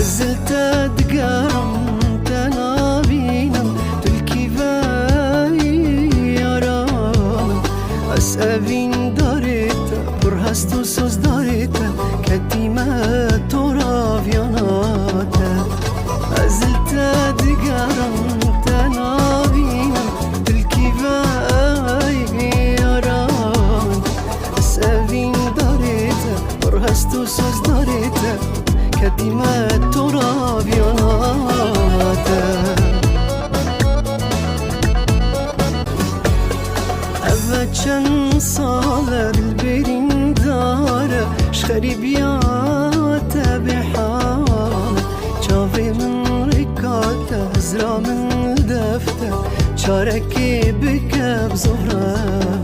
زلت دقارم تنابينم تلكي يارام أسأبين داريتا برهستو سوز داريتا كتيمة ترافياناتا زلت دقارم تنابينم تلكي يارام أسأبين داريتا برهستو سوز داريتا كديما ترابياناتا أبا چند ساله دلبرين داره شخريبياته بحال چاوي من ركاته هزرا من دفته چاركي بكب زهره